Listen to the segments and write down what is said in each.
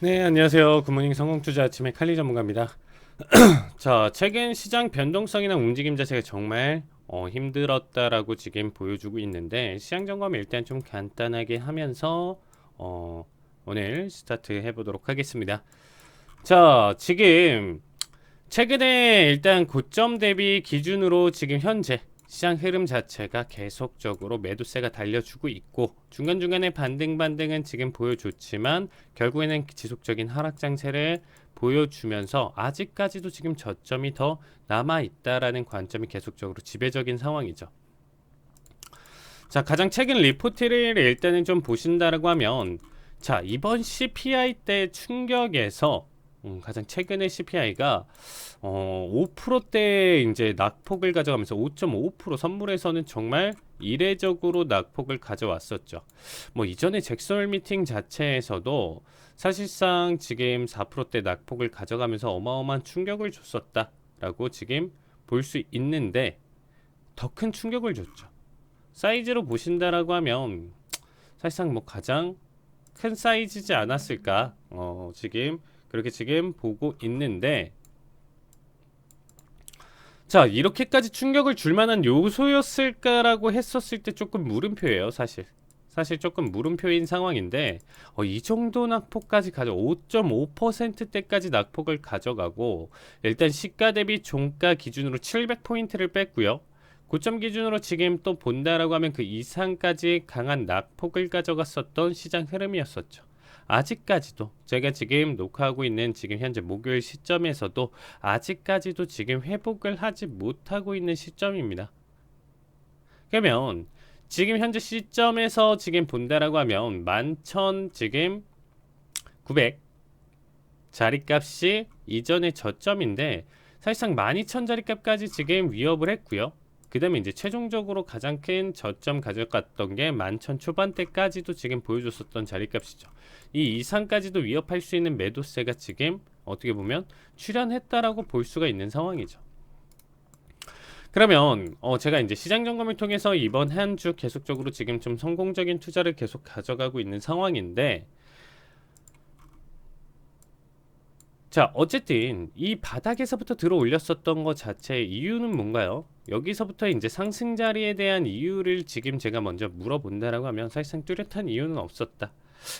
네, 안녕하세요. 굿모닝 성공투자 아침의 칼리 전문가입니다. 자, 최근 시장 변동성이나 움직임 자체가 정말 힘들었다라고 지금 보여주고 있는데 시장 점검 일단 좀 간단하게 하면서 오늘 스타트 해보도록 하겠습니다. 자, 지금 최근에 일단 고점 대비 기준으로 지금 현재 시장 흐름 자체가 계속적으로 매도세가 달려주고 있고 중간중간에 반등은 지금 보여줬지만 결국에는 지속적인 하락 장세를 보여주면서 아직까지도 지금 저점이 더 남아있다라는 관점이 계속적으로 지배적인 상황이죠. 자, 가장 최근 리포트를 일단은 좀 보신다라고 하면 자, 이번 CPI 때 충격에서 가장 최근의 CPI가 5%대 이제 낙폭을 가져가면서 5.5% 선물에서는 정말 이례적으로 낙폭을 가져왔었죠. 뭐 이전에 잭스홀 미팅 자체에서도 사실상 지금 4%대 낙폭을 가져가면서 어마어마한 충격을 줬었다라고 지금 볼 수 있는데 더 큰 충격을 줬죠. 사이즈로 보신다라고 하면 사실상 뭐 가장 큰 사이즈지 않았을까? 지금 그렇게 지금 보고 있는데 자, 이렇게까지 충격을 줄 만한 요소였을까라고 했었을 때 조금 물음표예요, 사실 조금 물음표인 상황인데 이 정도 낙폭까지 5.5%대까지 낙폭을 가져가고 일단 시가 대비 종가 기준으로 700포인트를 뺐고요. 고점 기준으로 지금 또 본다라고 하면 그 이상까지 강한 낙폭을 가져갔었던 시장 흐름이었었죠. 아직까지도 제가 지금 녹화하고 있는 지금 현재 목요일 시점에서도 아직까지도 지금 회복을 하지 못하고 있는 시점입니다. 그러면 지금 현재 시점에서 지금 본다라고 하면 11,000 지금 900 자리값이 이전의 저점인데 사실상 12,000 자리값까지 지금 위협을 했고요. 그 다음에 이제 최종적으로 가장 큰 저점 가져갔던 게 11,000 초반대까지도 지금 보여줬었던 자리값이죠. 이 이상까지도 위협할 수 있는 매도세가 지금 어떻게 보면 출현했다라고 볼 수가 있는 상황이죠. 그러면 제가 이제 시장 점검을 통해서 이번 한 주 계속적으로 지금 좀 성공적인 투자를 계속 가져가고 있는 상황인데 자, 어쨌든 이 바닥에서부터 들어 올렸었던 것 자체의 이유는 뭔가요? 여기서부터 이제 상승 자리에 대한 이유를 지금 제가 먼저 물어본다라고 하면 사실상 뚜렷한 이유는 없었다.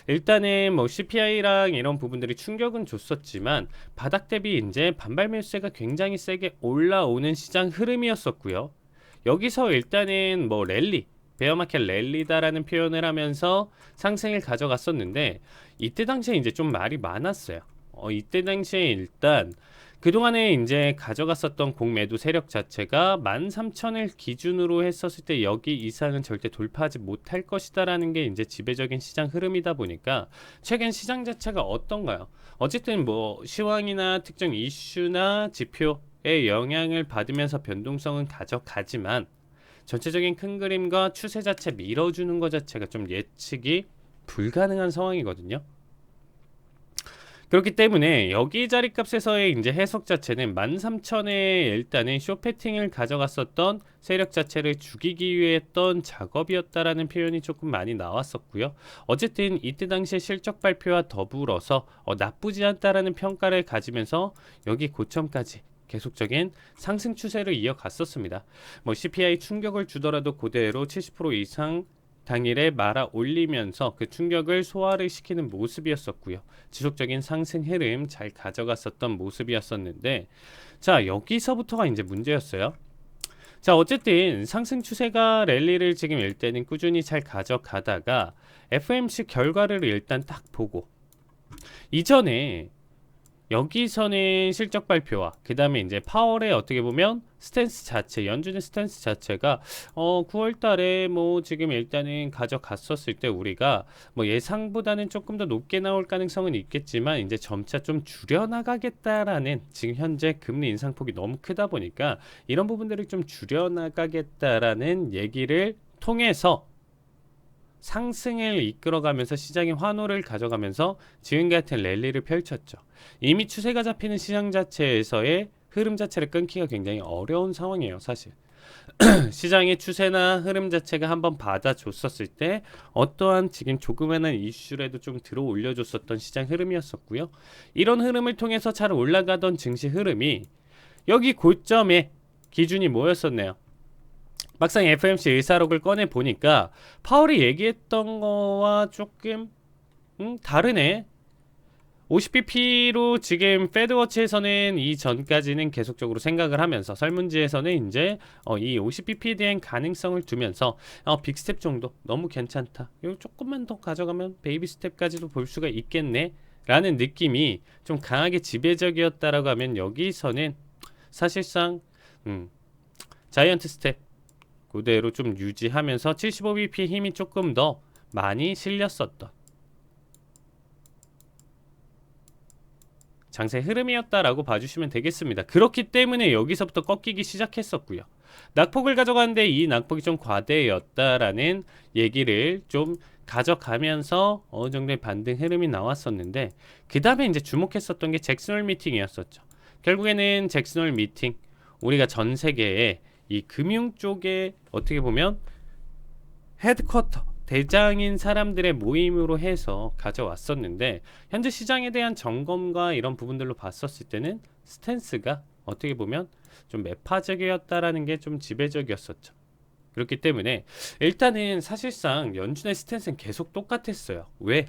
일단은 뭐 CPI랑 이런 부분들이 충격은 줬었지만 바닥 대비 이제 반발 매수세가 굉장히 세게 올라오는 시장 흐름이었었고요. 여기서 일단은 뭐 베어마켓 랠리다라는 표현을 하면서 상승을 가져갔었는데 이때 당시에 이제 좀 말이 많았어요. 이때 당시에 일단 그동안에 이제 가져갔었던 공매도 세력 자체가 13,000을 기준으로 했었을 때 여기 이상은 절대 돌파하지 못할 것이다라는 게 이제 지배적인 시장 흐름이다 보니까 최근 시장 자체가 어떤가요? 어쨌든 뭐 시황이나 특정 이슈나 지표의 영향을 받으면서 변동성은 가져가지만 전체적인 큰 그림과 추세 자체 밀어주는 것 자체가 좀 예측이 불가능한 상황이거든요. 그렇기 때문에 여기 자리값에서의 이제 해석 자체는 13,000에 일단은 쇼패팅을 가져갔었던 세력 자체를 죽이기 위해 했던 작업이었다라는 표현이 조금 많이 나왔었고요. 어쨌든 이때 당시에 실적 발표와 더불어서 나쁘지 않다라는 평가를 가지면서 여기 고점까지 계속적인 상승 추세를 이어갔었습니다. 뭐 CPI 충격을 주더라도 그대로 70% 이상 당일에 말아 올리면서 그 충격을 소화를 시키는 모습이었었고요. 지속적인 상승 흐름 잘 가져갔었던 모습이었었는데 자, 여기서부터가 이제 문제였어요. 자, 어쨌든 상승 추세가 랠리를 지금 일단은 꾸준히 잘 가져가다가 FOMC 결과를 일단 딱 보고 이전에 여기서는 실적 발표와 그 다음에 이제 파월의 어떻게 보면 스탠스 자체, 연준의 스탠스 자체가 9월 달에 뭐 지금 일단은 가져갔었을 때 우리가 뭐 예상보다는 조금 더 높게 나올 가능성은 있겠지만 이제 점차 좀 줄여나가겠다라는 지금 현재 금리 인상폭이 너무 크다 보니까 이런 부분들을 좀 줄여나가겠다라는 얘기를 통해서 상승을 이끌어가면서 시장의 환호를 가져가면서 지금 같은 랠리를 펼쳤죠. 이미 추세가 잡히는 시장 자체에서의 흐름 자체를 끊기가 굉장히 어려운 상황이에요, 사실. 시장의 추세나 흐름 자체가 한번 받아줬었을 때 어떠한 지금 조그마한 이슈라도 좀 들어 올려줬었던 시장 흐름이었었고요. 이런 흐름을 통해서 잘 올라가던 증시 흐름이 여기 고점에 기준이 뭐였었네요. 막상 FMC 의사록을 꺼내 보니까 파월이 얘기했던 거와 조금 다르네. 50bp로 지금 페드워치에서는 이 전까지는 계속적으로 생각을 하면서 설문지에서는 이제 이 50bp에 대한 가능성을 두면서 빅스텝 정도 너무 괜찮다. 이거 조금만 더 가져가면 베이비 스텝까지도 볼 수가 있겠네 라는 느낌이 좀 강하게 지배적이었다라고 하면 여기서는 사실상 자이언트 스텝 그대로 좀 유지하면서 75bp 힘이 조금 더 많이 실렸었던 장세 흐름이었다라고 봐주시면 되겠습니다. 그렇기 때문에 여기서부터 꺾이기 시작했었고요. 낙폭을 가져가는데 이 낙폭이 좀 과대였다라는 얘기를 좀 가져가면서 어느 정도의 반등 흐름이 나왔었는데 그 다음에 이제 주목했었던 게 잭슨홀 미팅이었었죠. 결국에는 잭슨홀 미팅 우리가 전 세계에 이 금융 쪽에 어떻게 보면 헤드쿼터 대장인 사람들의 모임으로 해서 가져왔었는데 현재 시장에 대한 점검과 이런 부분들로 봤었을 때는 스탠스가 어떻게 보면 좀 매파적이었다라는 게 좀 지배적이었었죠. 그렇기 때문에 일단은 사실상 연준의 스탠스는 계속 똑같았어요. 왜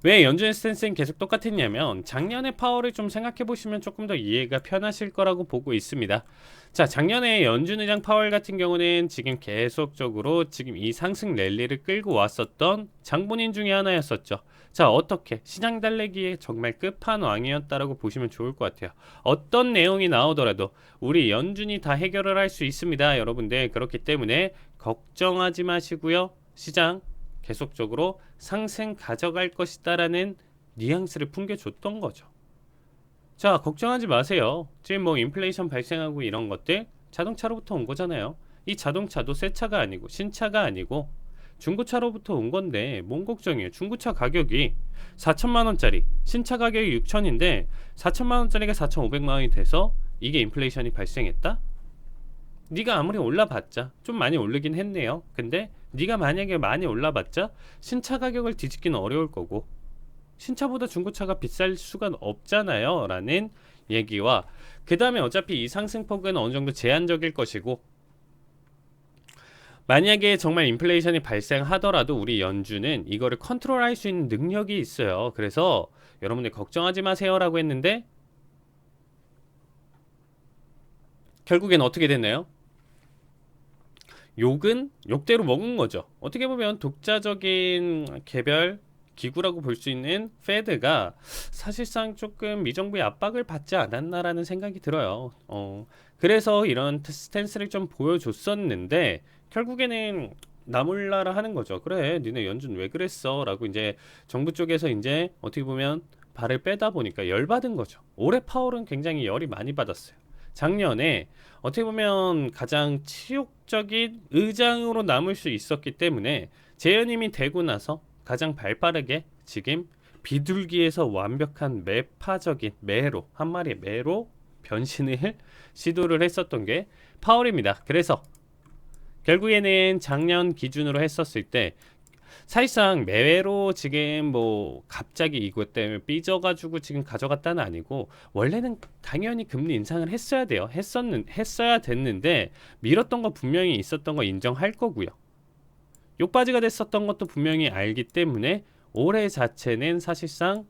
연준의 스탠스는 계속 똑같았냐면 작년의 파월을 좀 생각해 보시면 조금 더 이해가 편하실 거라고 보고 있습니다. 자, 작년에 연준 의장 파월 같은 경우는 지금 계속적으로 지금 이 상승 랠리를 끌고 왔었던 장본인 중에 하나였었죠. 자, 어떻게 시장 달래기에 정말 끝판왕이었다라고 보시면 좋을 것 같아요. 어떤 내용이 나오더라도 우리 연준이 다 해결을 할 수 있습니다, 여러분들. 그렇기 때문에 걱정하지 마시고요. 시장 계속적으로 상승 가져갈 것이다라는 뉘앙스를 풍겨줬던 거죠. 자, 걱정하지 마세요. 지금 뭐 인플레이션 발생하고 이런 것들 자동차로부터 온 거잖아요. 이 자동차도 새 차가 아니고 신차가 아니고 중고차로부터 온 건데 뭔 걱정이에요. 중고차 가격이 4천만 원짜리 신차 가격이 6천인데 4천만 원짜리가 4,500만 원이 돼서 이게 인플레이션이 발생했다? 네가 아무리 올라봤자 좀 많이 오르긴 했네요. 근데 네가 만약에 많이 올라봤자 신차 가격을 뒤집기는 어려울 거고 신차보다 중고차가 비쌀 수가 없잖아요 라는 얘기와 그 다음에 어차피 이 상승폭은 어느 정도 제한적일 것이고 만약에 정말 인플레이션이 발생하더라도 우리 연준은 이거를 컨트롤할 수 있는 능력이 있어요. 그래서 여러분들 걱정하지 마세요 라고 했는데 결국엔 어떻게 됐나요? 욕은 욕대로 먹은 거죠. 어떻게 보면 독자적인 개별 기구라고 볼 수 있는 페드가 사실상 조금 미정부의 압박을 받지 않았나라는 생각이 들어요. 그래서 이런 스탠스를 좀 보여줬었는데 결국에는 나몰라라 하는 거죠. 그래, 니네 연준 왜 그랬어? 라고 이제 정부 쪽에서 이제 어떻게 보면 발을 빼다 보니까 열받은 거죠. 올해 파월은 굉장히 열이 많이 받았어요. 작년에 어떻게 보면 가장 치욕적인 의장으로 남을 수 있었기 때문에 재연임이 되고 나서 가장 발빠르게 지금 비둘기에서 완벽한 매파적인 매로 한 마리의 매로 변신을 시도를 했었던 게 파월입니다. 그래서 결국에는 작년 기준으로 했었을 때 사실상 매로 지금 뭐 갑자기 이것 때문에 삐져가지고 지금 가져갔다는 아니고 원래는 당연히 금리 인상을 했어야 돼요. 했어야 됐는데 미뤘던 거 분명히 있었던 거 인정할 거고요. 욕바지가 됐었던 것도 분명히 알기 때문에 올해 자체는 사실상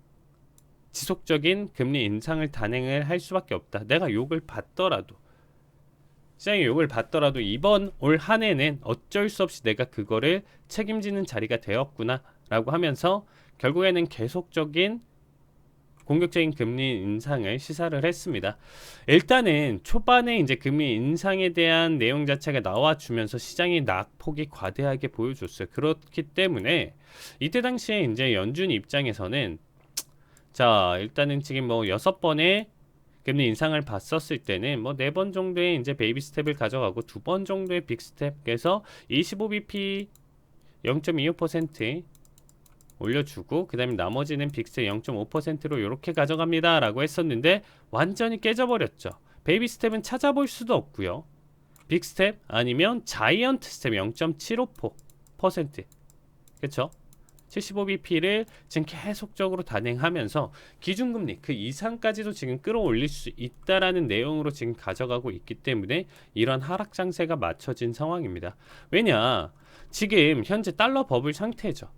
지속적인 금리 인상을 단행을 할 수밖에 없다. 내가 욕을 받더라도 시장의 욕을 받더라도 이번 올 한 해는 어쩔 수 없이 내가 그거를 책임지는 자리가 되었구나 라고 하면서 결국에는 계속적인 공격적인 금리 인상을 시사를 했습니다. 일단은 초반에 이제 금리 인상에 대한 내용 자체가 나와주면서 시장이 낙폭이 과대하게 보여줬어요. 그렇기 때문에 이때 당시에 이제 연준 입장에서는 자, 일단은 지금 뭐 6번의 금리 인상을 봤었을 때는 뭐 4번 정도의 이제 베이비 스텝을 가져가고 2번 정도의 빅 스텝에서 25bp 0.25% 올려주고 그 다음에 나머지는 빅스텝 0.5%로 이렇게 가져갑니다 라고 했었는데 완전히 깨져버렸죠. 베이비 스텝은 찾아볼 수도 없고요. 빅스텝 아니면 자이언트 스텝 0.754%, 그쵸? 75bp를 지금 계속적으로 단행하면서 기준금리 그 이상까지도 지금 끌어올릴 수 있다라는 내용으로 지금 가져가고 있기 때문에 이런 하락 장세가 맞춰진 상황입니다. 왜냐? 지금 현재 달러 버블 상태죠.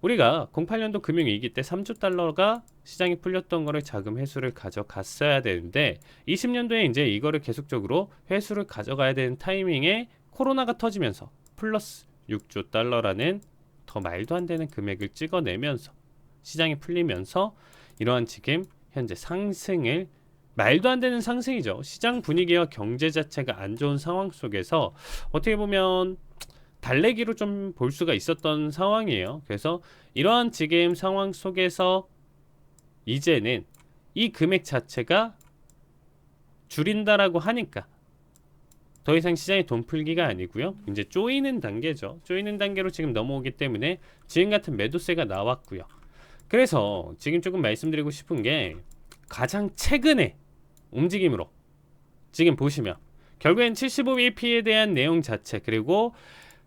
우리가 08년도 금융위기 때 3조 달러가 시장이 풀렸던 거를 자금 회수를 가져갔어야 되는데 20년도에 이제 이거를 계속적으로 회수를 가져가야 되는 타이밍에 코로나가 터지면서 플러스 6조 달러라는 더 말도 안 되는 금액을 찍어내면서 시장이 풀리면서 이러한 지금 현재 상승을, 말도 안 되는 상승이죠. 시장 분위기와 경제 자체가 안 좋은 상황 속에서 어떻게 보면 달래기로 좀 볼 수가 있었던 상황이에요. 그래서 이러한 지금 상황 속에서 이제는 이 금액 자체가 줄인다라고 하니까 더 이상 시장의 돈 풀기가 아니고요. 이제 쪼이는 단계죠. 쪼이는 단계로 지금 넘어오기 때문에 지금 같은 매도세가 나왔고요. 그래서 지금 조금 말씀드리고 싶은 게 가장 최근의 움직임으로 지금 보시면 결국엔 75bp에 대한 내용 자체, 그리고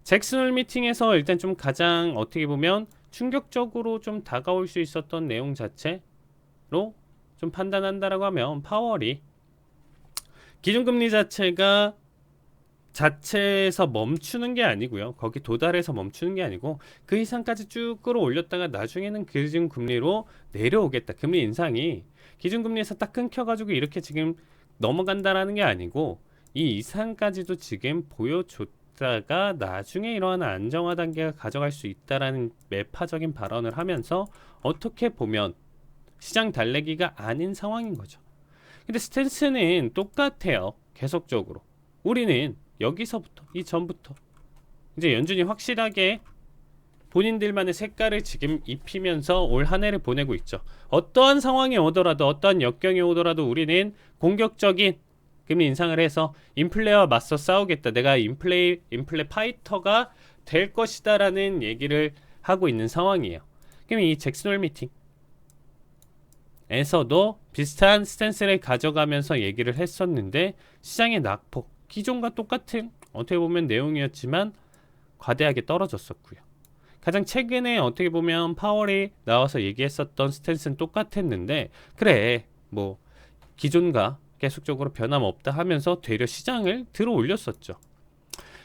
잭슨홀 미팅에서 일단 좀 가장 어떻게 보면 충격적으로 좀 다가올 수 있었던 내용 자체로 좀 판단한다라고 하면 파월이 기준금리 자체에서 멈추는 게 아니고요. 거기 도달해서 멈추는 게 아니고 그 이상까지 쭉 끌어올렸다가 나중에는 기준금리로 내려오겠다. 금리 인상이 기준금리에서 딱 끊겨가지고 이렇게 지금 넘어간다라는 게 아니고 이 이상까지도 지금 보여줬다가 나중에 이러한 안정화 단계가 가져갈 수 있다라는 매파적인 발언을 하면서 어떻게 보면 시장 달래기가 아닌 상황인 거죠. 근데 스탠스는 똑같아요. 계속적으로 우리는 여기서부터 이전부터 이제 연준이 확실하게 본인들만의 색깔을 지금 입히면서 올 한 해를 보내고 있죠. 어떠한 상황이 오더라도 어떠한 역경이 오더라도 우리는 공격적인 금리 인상을 해서 인플레와 맞서 싸우겠다. 내가 인플레 파이터가 될 것이다 라는 얘기를 하고 있는 상황이에요. 그럼 이 잭슨홀 미팅에서도 비슷한 스탠스를 가져가면서 얘기를 했었는데 시장의 낙폭 기존과 똑같은 어떻게 보면 내용이었지만 과대하게 떨어졌었고요. 가장 최근에 어떻게 보면 파월이 나와서 얘기했었던 스탠스는 똑같았는데 그래 뭐 기존과 계속적으로 변함없다 하면서 되려 시장을 들어 올렸었죠.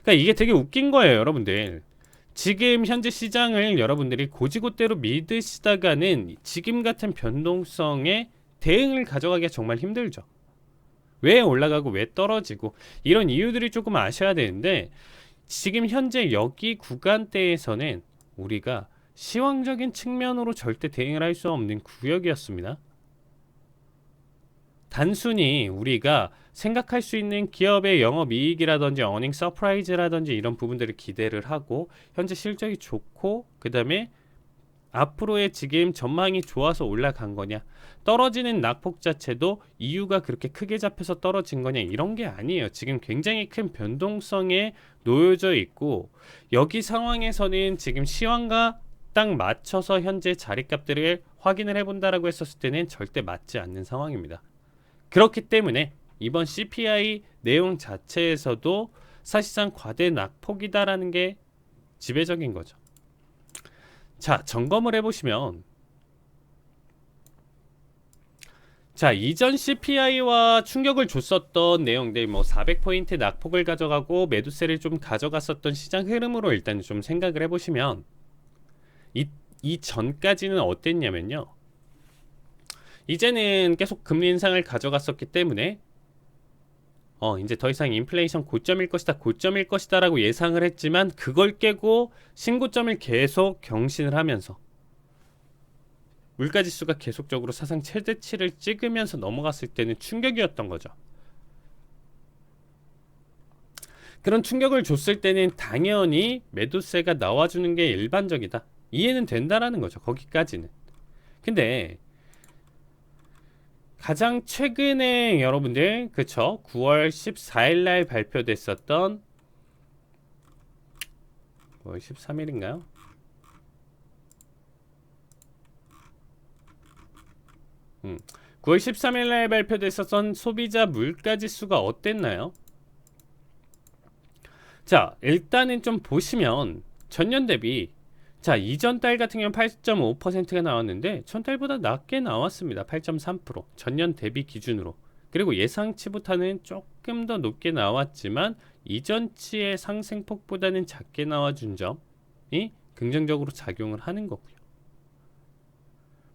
그러니까 이게 되게 웃긴 거예요, 여러분들. 지금 현재 시장을 여러분들이 고지고대로 믿으시다가는 지금 같은 변동성에 대응을 가져가기가 정말 힘들죠. 왜 올라가고 왜 떨어지고 이런 이유들이 조금 아셔야 되는데 지금 현재 여기 구간대에서는 우리가 시황적인 측면으로 절대 대응을 할 수 없는 구역이었습니다. 단순히 우리가 생각할 수 있는 기업의 영업이익이라든지 어닝 서프라이즈라든지 이런 부분들을 기대를 하고 현재 실적이 좋고 그 다음에 앞으로의 지금 전망이 좋아서 올라간 거냐, 떨어지는 낙폭 자체도 이유가 그렇게 크게 잡혀서 떨어진 거냐, 이런 게 아니에요. 지금 굉장히 큰 변동성에 놓여져 있고 여기 상황에서는 지금 시황과 딱 맞춰서 현재 자리값들을 확인을 해본다라고 했었을 때는 절대 맞지 않는 상황입니다. 그렇기 때문에 이번 CPI 내용 자체에서도 사실상 과대 낙폭이다라는 게 지배적인 거죠. 자, 점검을 해보시면 자, 이전 CPI와 충격을 줬었던 내용들, 뭐 400포인트 낙폭을 가져가고 매도세를 좀 가져갔었던 시장 흐름으로 일단 좀 생각을 해보시면 이 전까지는 어땠냐면요, 이제는 계속 금리 인상을 가져갔었기 때문에 이제 더 이상 인플레이션 고점일 것이다 라고 예상을 했지만 그걸 깨고 신고점을 계속 경신을 하면서 물가지수가 계속적으로 사상 최대치를 찍으면서 넘어갔을 때는 충격이었던 거죠. 그런 충격을 줬을 때는 당연히 매도세가 나와주는 게 일반적이다, 이해는 된다라는 거죠. 거기까지는. 근데 가장 최근에 여러분들 그쵸, 9월 14일 날 발표됐었던 9월 13일인가요? 9월 13일 날 발표됐었던 소비자 물가지수가 어땠나요? 자, 일단은 좀 보시면 전년 대비, 자, 이전 달 같은 경우는 8.5%가 나왔는데 전달보다 낮게 나왔습니다. 8.3%. 전년 대비 기준으로. 그리고 예상치보다는 조금 더 높게 나왔지만 이전치의 상승폭보다는 작게 나와준 점이 긍정적으로 작용을 하는 거고요.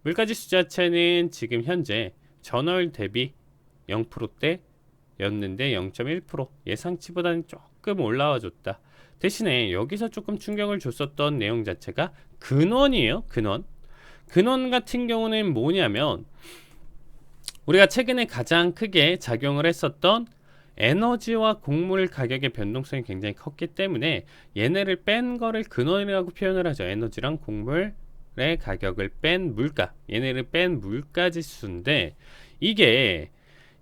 물가지수 자체는 지금 현재 전월 대비 0%대였는데 0.1% 예상치보다는 조금 올라와 줬다. 대신에 여기서 조금 충격을 줬었던 내용 자체가 근원이에요. 근원 같은 경우는 뭐냐면 우리가 최근에 가장 크게 작용을 했었던 에너지와 곡물 가격의 변동성이 굉장히 컸기 때문에 얘네를 뺀 거를 근원이라고 표현을 하죠. 에너지랑 곡물의 가격을 뺀 물가, 얘네를 뺀 물가 지수인데 이게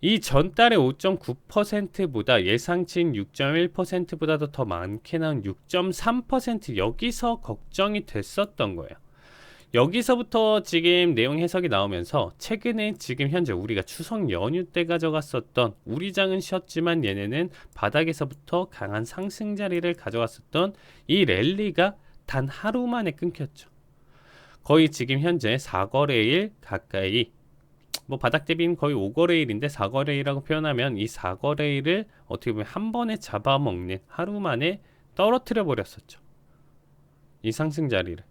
이 전달의 5.9%보다 예상치인 6.1%보다도 더 많게 나온 6.3% 여기서 걱정이 됐었던 거예요. 여기서부터 지금 내용 해석이 나오면서 최근에 지금 현재 우리가 추석 연휴 때 가져갔었던 우리 장은 쉬었지만 얘네는 바닥에서부터 강한 상승 자리를 가져갔었던 이 랠리가 단 하루 만에 끊겼죠. 거의 지금 현재 4거래일 가까이 뭐 바닥 대비는 거의 5거래일인데 4거래일이라고 표현하면 이 4거래일을 어떻게 보면 한 번에 잡아먹는 하루 만에 떨어뜨려 버렸었죠. 이 상승 자리를.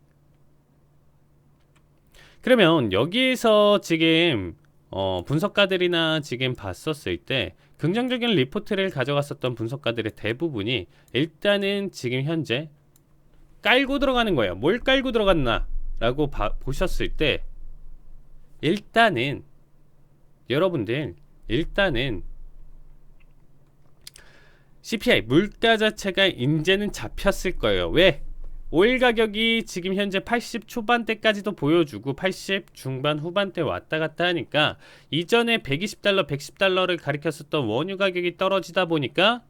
그러면 여기에서 지금 분석가들이나 지금 봤었을 때 긍정적인 리포트를 가져갔었던 분석가들의 대부분이 일단은 지금 현재 깔고 들어가는 거예요. 뭘 깔고 들어갔나 라고 보셨을 때 일단은 여러분들 일단은 CPI 물가 자체가 이제는 잡혔을 거예요. 왜? 오일 가격이 지금 현재 80 초반대까지도 보여주고 80 중반 후반대 왔다 갔다 하니까 이전에 120달러 110달러를 가리켰었던 원유 가격이 떨어지다 보니까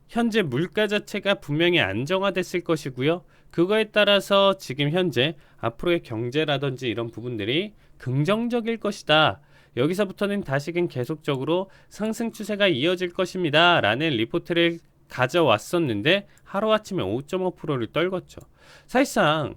현재 물가 자체가 분명히 안정화됐을 것이고요. 그거에 따라서 지금 현재 앞으로의 경제라든지 이런 부분들이 긍정적일 것이다. 여기서부터는 다시금 계속적으로 상승 추세가 이어질 것입니다. 라는 리포트를 가져왔었는데 하루아침에 5.5%를 떨궜죠. 사실상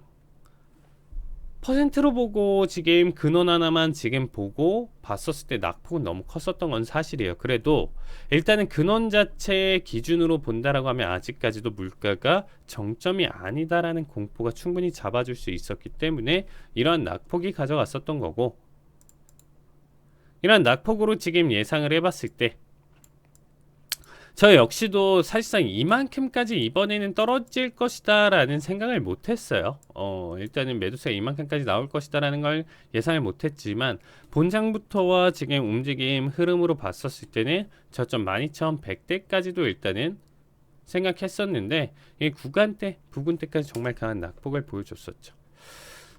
퍼센트로 보고 지금 근원 하나만 지금 보고 봤었을 때 낙폭은 너무 컸었던 건 사실이에요. 그래도 일단은 근원 자체 기준으로 본다라고 하면 아직까지도 물가가 정점이 아니다라는 공포가 충분히 잡아줄 수 있었기 때문에 이러한 낙폭이 가져갔었던 거고, 이러한 낙폭으로 지금 예상을 해봤을 때 저 역시도 사실상 이만큼까지 이번에는 떨어질 것이다 라는 생각을 못했어요. 일단은 매도세가 이만큼까지 나올 것이다 라는 걸 예상을 못했지만 본장부터와 지금 움직임 흐름으로 봤었을 때는 저점 12,100대까지도 일단은 생각했었는데 이 구간대, 부분대까지 정말 강한 낙폭을 보여줬었죠.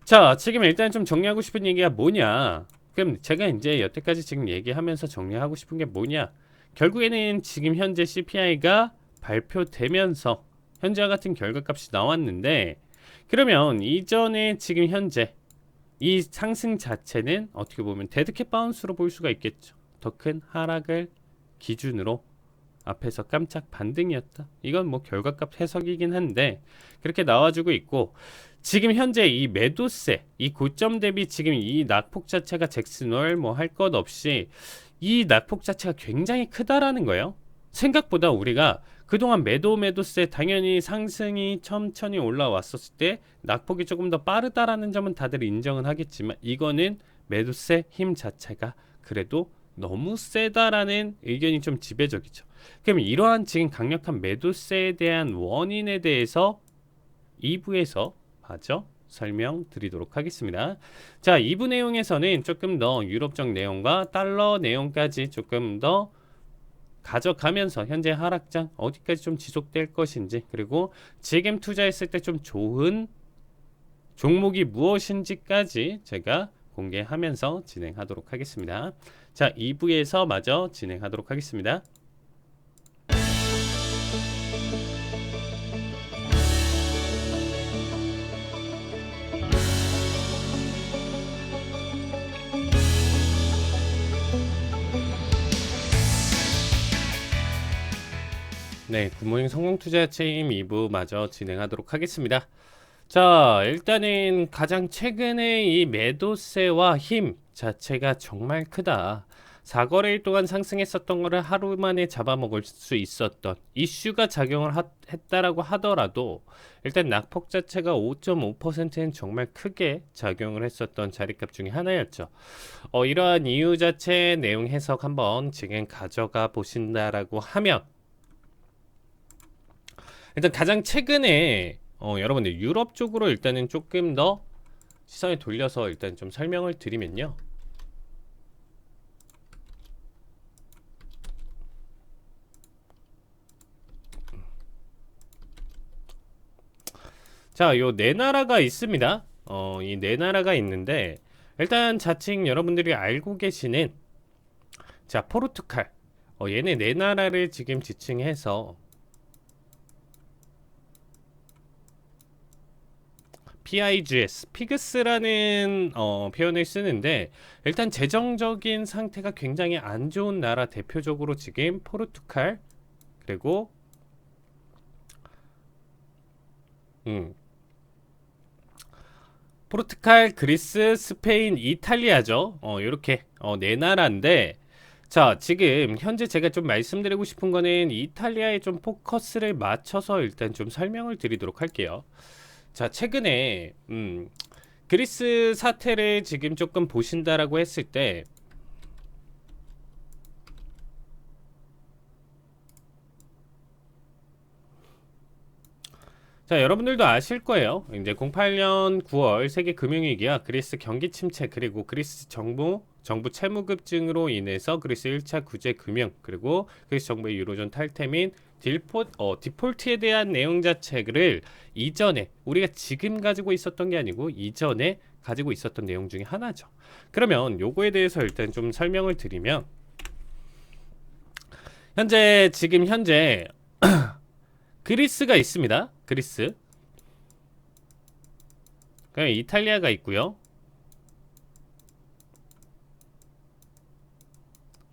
자, 지금 일단 좀 정리하고 싶은 얘기가 뭐냐, 그럼 제가 이제 여태까지 지금 얘기하면서 정리하고 싶은 게 뭐냐, 결국에는 지금 현재 CPI가 발표되면서 현재와 같은 결과값이 나왔는데, 그러면 이전에 지금 현재 이 상승 자체는 어떻게 보면 데드캣 바운스로 볼 수가 있겠죠. 더 큰 하락을 기준으로 앞에서 깜짝 반등이었다. 이건 뭐 결과값 해석이긴 한데 그렇게 나와주고 있고, 지금 현재 이 매도세, 이 고점 대비 지금 이 낙폭 자체가 잭슨홀 뭐 할 것 없이 이 낙폭 자체가 굉장히 크다라는 거예요. 생각보다 우리가 그동안 매도세 당연히 상승이 천천히 올라왔었을 때 낙폭이 조금 더 빠르다라는 점은 다들 인정은 하겠지만 이거는 매도세 힘 자체가 그래도 너무 세다라는 의견이 좀 지배적이죠. 그럼 이러한 지금 강력한 매도세에 대한 원인에 대해서 2부에서 마저 설명드리도록 하겠습니다. 자, 2부 내용에서는 조금 더 유럽적 내용과 달러 내용까지 조금 더 가져가면서 현재 하락장 어디까지 좀 지속될 것인지, 그리고 지금 투자했을 때 좀 좋은 종목이 무엇인지까지 제가 공개하면서 진행하도록 하겠습니다. 자, 2부에서 마저 진행하도록 하겠습니다. 네, 굿모닝 성공투자체임 2부 마저 진행하도록 하겠습니다. 자, 일단은 가장 최근에 이 매도세와 힘 자체가 정말 크다. 4거래일 동안 상승했었던 거를 하루 만에 잡아먹을 수 있었던 이슈가 작용을 했다라고 하더라도 일단 낙폭 자체가 5.5%는 정말 크게 작용을 했었던 자리값 중에 하나였죠. 이러한 이유 자체 내용 해석 한번 지금 가져가 보신다라고 하면 일단 가장 최근에 여러분들 유럽 쪽으로 일단은 조금 더 시선을 돌려서 일단 좀 설명을 드리면요. 자, 요 네 나라가 있습니다. 이 네 나라가 있는데 일단 자칭 여러분들이 알고 계시는 자, 포르투갈. 얘네 네 나라를 지금 지칭해서 PIGS, 피그스라는 표현을 쓰는데 일단 재정적인 상태가 굉장히 안 좋은 나라 대표적으로 지금 포르투갈 그리고 포르투갈, 그리스, 스페인, 이탈리아죠. 이렇게 네 나라인데 자, 지금 현재 제가 좀 말씀드리고 싶은 거는 이탈리아에 좀 포커스를 맞춰서 일단 좀 설명을 드리도록 할게요. 자, 최근에 그리스 사태를 지금 조금 보신다라고 했을 때 자, 여러분들도 아실 거예요. 이제 08년 9월 세계 금융위기와 그리스 경기 침체 그리고 그리스 정부 채무급증으로 인해서 그리스 1차 구제 금융 그리고 그리스 정부의 유로존 탈퇴 및 디폴트에 대한 내용 자체를 이전에 우리가 지금 가지고 있었던 게 아니고 이전에 가지고 있었던 내용 중에 하나죠. 그러면 요거에 대해서 일단 좀 설명을 드리면 지금 현재 그리스가 있습니다. 그리스. 그냥 이탈리아가 있고요.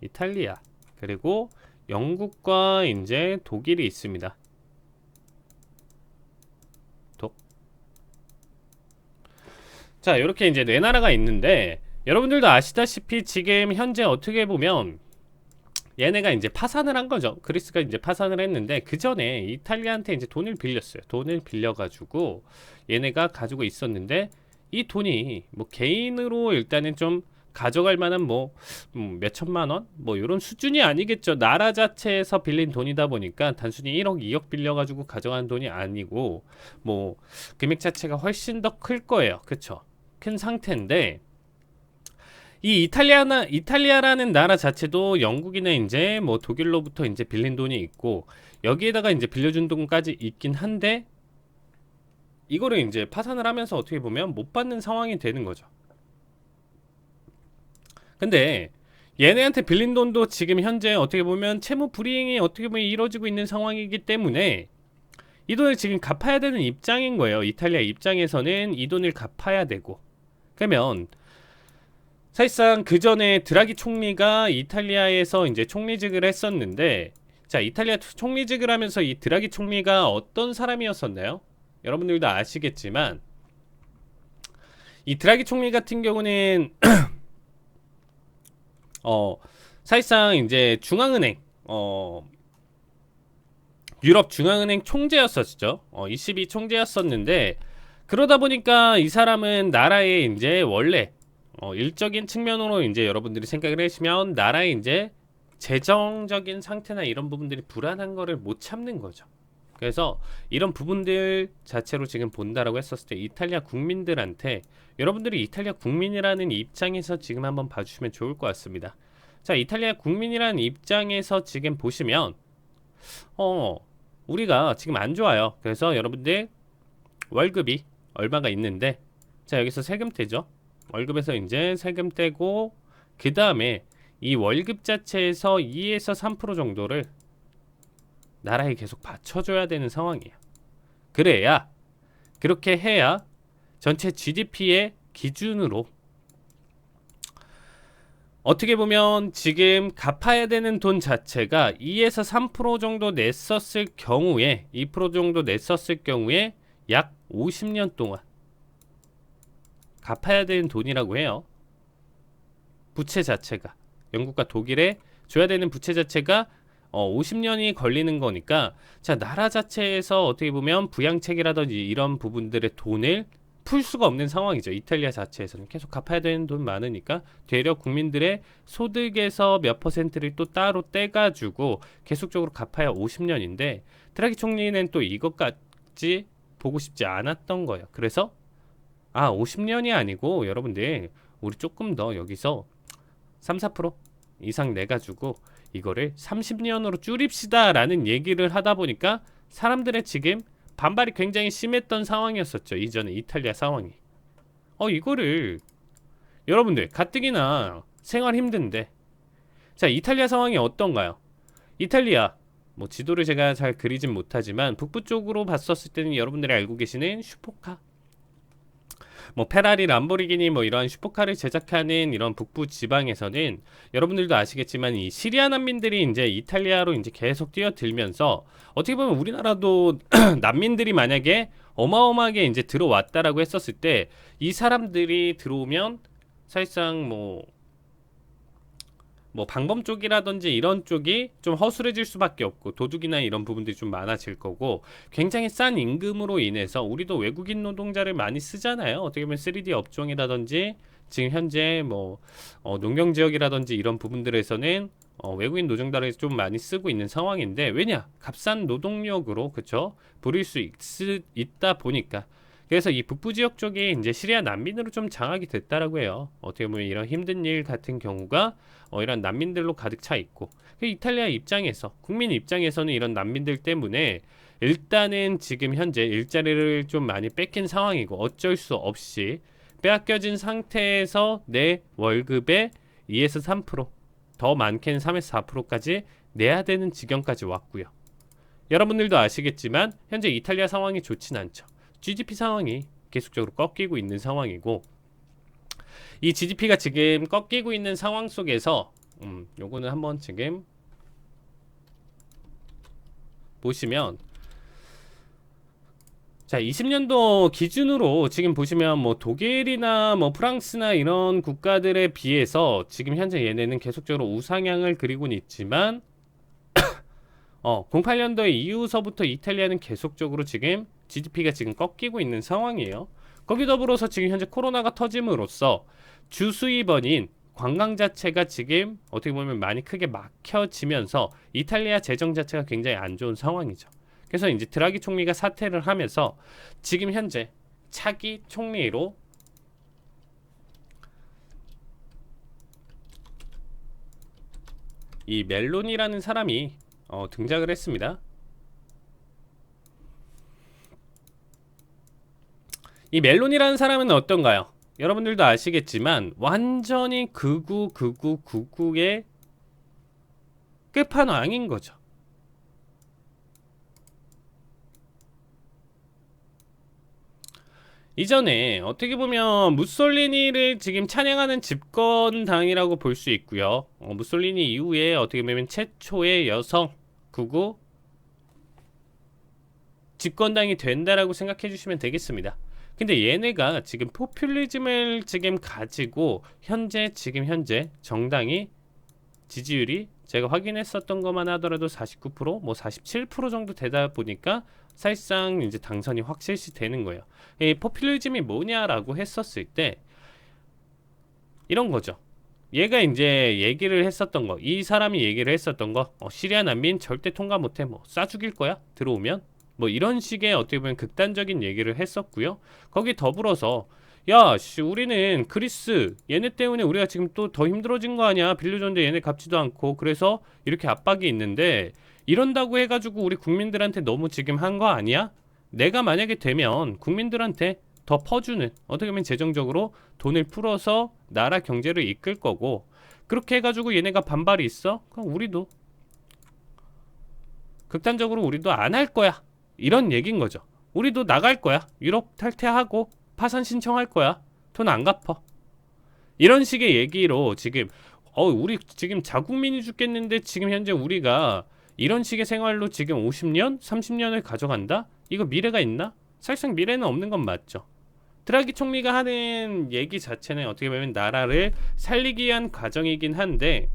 이탈리아. 그리고 영국과 이제 독일이 있습니다. 자, 이렇게 이제 네 나라가 있는데 여러분들도 아시다시피 지금 현재 어떻게 보면 얘네가 이제 파산을 한 거죠. 그리스가 이제 파산을 했는데 그 전에 이탈리아한테 이제 돈을 빌렸어요. 돈을 빌려가지고 얘네가 가지고 있었는데 이 돈이 뭐 개인으로 일단은 좀 가져갈 만한 뭐 몇천만 원? 뭐 이런 수준이 아니겠죠. 나라 자체에서 빌린 돈이다 보니까 단순히 1억, 2억 빌려가지고 가져가는 돈이 아니고 뭐 금액 자체가 훨씬 더 클 거예요. 그쵸? 큰 상태인데 이 이탈리아라는 나라 자체도 영국이나 이제 뭐 독일로부터 이제 빌린 돈이 있고 여기에다가 이제 빌려준 돈까지 있긴 한데 이거를 이제 파산을 하면서 어떻게 보면 못 받는 상황이 되는 거죠. 근데 얘네한테 빌린 돈도 지금 현재 어떻게 보면 채무 불이행이 어떻게 보면 이루어지고 있는 상황이기 때문에 이 돈을 지금 갚아야 되는 입장인 거예요. 이탈리아 입장에서는 이 돈을 갚아야 되고 그러면 사실상 그 전에 드라기 총리가 이탈리아에서 이제 총리직을 했었는데 자, 이탈리아 총리직을 하면서 이 드라기 총리가 어떤 사람이었었나요? 여러분들도 아시겠지만 이 드라기 총리 같은 경우는 사실상 이제 중앙은행 유럽 중앙은행 총재였었죠. ECB 총재였었는데 그러다 보니까 이 사람은 나라의 이제 원래 일적인 측면으로 이제 여러분들이 생각을 하시면 나라의 이제 재정적인 상태나 이런 부분들이 불안한 거를 못 참는 거죠. 그래서 이런 부분들 자체로 지금 본다라고 했었을 때 이탈리아 국민들한테 여러분들이 이탈리아 국민이라는 입장에서 지금 한번 봐주시면 좋을 것 같습니다. 자, 이탈리아 국민이라는 입장에서 지금 보시면 우리가 지금 안 좋아요. 그래서 여러분들 월급이 얼마가 있는데 자, 여기서 세금 떼죠. 월급에서 이제 세금 떼고 그 다음에 이 월급 자체에서 2에서 3% 정도를 나라에 계속 받쳐줘야 되는 상황이에요. 그렇게 해야 전체 GDP의 기준으로 어떻게 보면 지금 갚아야 되는 돈 자체가 2에서 3% 정도 냈었을 경우에 2% 정도 냈었을 경우에 약 50년 동안 갚아야 되는 돈이라고 해요. 부채 자체가 영국과 독일에 줘야 되는 부채 자체가 50년이 걸리는 거니까 자 나라 자체에서 어떻게 보면 부양책이라든지 이런 부분들의 돈을 풀 수가 없는 상황이죠. 이탈리아 자체에서는 계속 갚아야 되는 돈 많으니까 되려 국민들의 소득에서 몇 퍼센트를 또 따로 떼가지고 계속적으로 갚아야 50년인데 드라기 총리는 또 이것까지 보고 싶지 않았던 거예요. 그래서 50년이 아니고 여러분들 우리 조금 더 여기서 3, 4% 이상 내가지고 이거를 30년으로 줄입시다 라는 얘기를 하다 보니까 사람들의 지금 반발이 굉장히 심했던 상황이었었죠. 이전에 이탈리아 상황이. 이거를 여러분들 가뜩이나 생활 힘든데 자 이탈리아 상황이 어떤가요? 이탈리아 뭐 지도를 제가 잘 그리진 못하지만 북부 쪽으로 봤었을 때는 여러분들이 알고 계시는 슈퍼카 뭐 페라리, 람보르기니 뭐 이러한 슈퍼카를 제작하는 이런 북부 지방에서는 여러분들도 아시겠지만 이 시리아 난민들이 이제 이탈리아로 이제 계속 뛰어들면서 어떻게 보면 우리나라도 난민들이 만약에 어마어마하게 이제 들어왔다라고 했었을 때 이 사람들이 들어오면 사실상 뭐 방범 쪽이라든지 이런 쪽이 좀 허술해질 수밖에 없고 도둑이나 이런 부분들이 좀 많아질 거고 굉장히 싼 임금으로 인해서 우리도 외국인 노동자를 많이 쓰잖아요. 어떻게 보면 3D 업종이라든지 지금 현재 농경 지역이라든지 이런 부분들에서는 외국인 노동자를 좀 많이 쓰고 있는 상황인데 왜냐? 값싼 노동력으로 그쵸? 부릴 수 있다 보니까 그래서 이 북부 지역 쪽이 이제 시리아 난민으로 좀 장악이 됐다라고 해요. 어떻게 보면 이런 힘든 일 같은 경우가 이런 난민들로 가득 차 있고 이탈리아 입장에서 국민 입장에서는 이런 난민들 때문에 일단은 지금 현재 일자리를 좀 많이 뺏긴 상황이고 어쩔 수 없이 빼앗겨진 상태에서 내 월급의 2에서 3%더 많게는 3에서 4%까지 내야 되는 지경까지 왔고요. 여러분들도 아시겠지만 현재 이탈리아 상황이 좋진 않죠. GDP 상황이 계속적으로 꺾이고 있는 상황이고 이 GDP가 지금 꺾이고 있는 상황 속에서 요거는 한번 지금 보시면 자 20년도 기준으로 지금 보시면 뭐 독일이나 뭐 프랑스나 이런 국가들에 비해서 지금 현재 얘네는 계속적으로 우상향을 그리고는 있지만 08년도 이후서부터 이탈리아는 계속적으로 지금 GDP가 지금 꺾이고 있는 상황이에요. 거기 더불어서 지금 현재 코로나가 터짐으로써 주수입원인 관광 자체가 지금 어떻게 보면 많이 크게 막혀지면서 이탈리아 재정 자체가 굉장히 안 좋은 상황이죠. 그래서 이제 드라기 총리가 사퇴를 하면서 지금 현재 차기 총리로 이 멜로니라는 사람이 등장을 했습니다. 이 멜로니라는 사람은 어떤가요? 여러분들도 아시겠지만 완전히 극우의 끝판왕인 거죠. 이전에 어떻게 보면 무솔리니를 지금 찬양하는 집권당이라고 볼 수 있고요. 무솔리니 이후에 어떻게 보면 최초의 여성 극우 집권당이 된다라고 생각해 주시면 되겠습니다. 근데 얘네가 지금 포퓰리즘을 지금 가지고 지금 현재 정당이 지지율이 제가 확인했었던 것만 하더라도 49%, 뭐 47% 정도 되다 보니까 사실상 이제 당선이 확실시 되는 거예요. 이 포퓰리즘이 뭐냐라고 했었을 때 이런 거죠. 얘가 이제 얘기를 했었던 거, 이 사람이 얘기를 했었던 거, 시리아 난민 절대 통과 못해, 뭐 쏴 죽일 거야 들어오면. 뭐 이런 식의 어떻게 보면 극단적인 얘기를 했었고요. 거기 더불어서 야, 우리는 그리스 얘네 때문에 우리가 지금 또 더 힘들어진 거 아니야? 빌려줬는데 얘네 갚지도 않고 그래서 이렇게 압박이 있는데 이런다고 해가지고 우리 국민들한테 너무 지금 한 거 아니야? 내가 만약에 되면 국민들한테 더 퍼주는 어떻게 보면 재정적으로 돈을 풀어서 나라 경제를 이끌 거고 그렇게 해가지고 얘네가 반발이 있어? 그럼 우리도 극단적으로 우리도 안 할 거야. 이런 얘기인 거죠. 우리도 나갈 거야. 유럽 탈퇴하고 파산 신청할 거야. 돈 안 갚아. 이런 식의 얘기로 지금 우리 지금 자국민이 죽겠는데 지금 현재 우리가 이런 식의 생활로 지금 50년, 30년을 가져간다? 이거 미래가 있나? 사실상 미래는 없는 건 맞죠. 드라기 총리가 하는 얘기 자체는 어떻게 보면 나라를 살리기 위한 과정이긴 한데,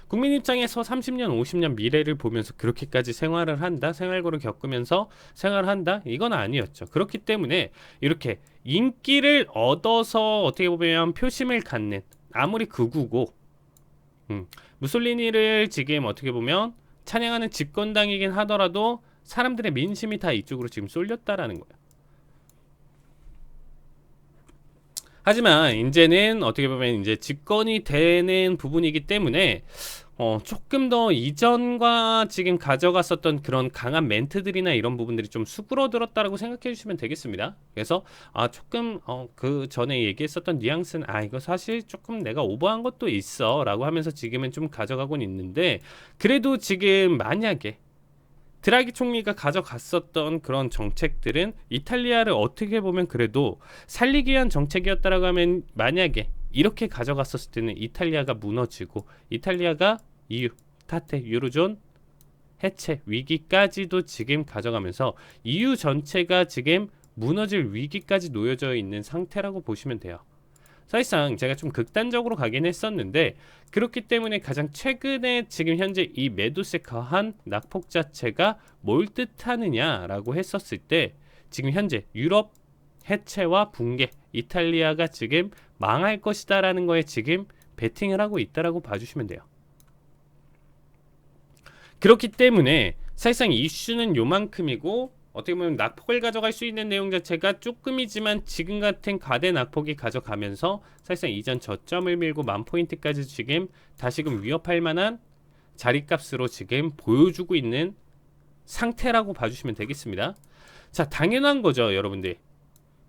국민 입장에서 30년, 50년 미래를 보면서 그렇게까지 생활을 한다? 생활고를 겪으면서 생활을 한다? 이건 아니었죠. 그렇기 때문에 이렇게 인기를 얻어서 어떻게 보면 표심을 갖는, 아무리 극우고 무솔리니를 지금 어떻게 보면 찬양하는 집권당이긴 하더라도 사람들의 민심이 다 이쪽으로 지금 쏠렸다라는 거예요. 하지만 이제는 어떻게 보면 이제 집권이 되는 부분이기 때문에 조금 더 이전과 지금 가져갔었던 그런 강한 멘트들이나 이런 부분들이 좀 수그러들었다라고 생각해 주시면 되겠습니다. 그래서 조금 그 전에 얘기했었던 뉘앙스는 이거 사실 조금 내가 오버한 것도 있어 라고 하면서 지금은 좀 가져가곤 있는데, 그래도 지금 만약에 드라기 총리가 가져갔었던 그런 정책들은 이탈리아를 어떻게 보면 그래도 살리기 위한 정책이었다라고 하면, 만약에 이렇게 가져갔었을 때는 이탈리아가 무너지고 이탈리아가 EU, 타태, 유로존 해체 위기까지도 지금 가져가면서 EU 전체가 지금 무너질 위기까지 놓여져 있는 상태라고 보시면 돼요. 사실상 제가 좀 극단적으로 가긴 했었는데, 그렇기 때문에 가장 최근에 지금 현재 이 메두세카한 낙폭 자체가 뭘 뜻하느냐라고 했었을 때, 지금 현재 유럽 해체와 붕괴, 이탈리아가 지금 망할 것이다라는 거에 지금 베팅을 하고 있다라고 봐주시면 돼요. 그렇기 때문에 사실상 이슈는 요만큼이고, 어떻게 보면 낙폭을 가져갈 수 있는 내용 자체가 조금이지만 지금 같은 가대 낙폭이 가져가면서 사실상 이전 저점을 밀고 10,000포인트까지 지금 다시금 위협할 만한 자리값으로 지금 보여주고 있는 상태라고 봐주시면 되겠습니다. 자, 당연한 거죠, 여러분들.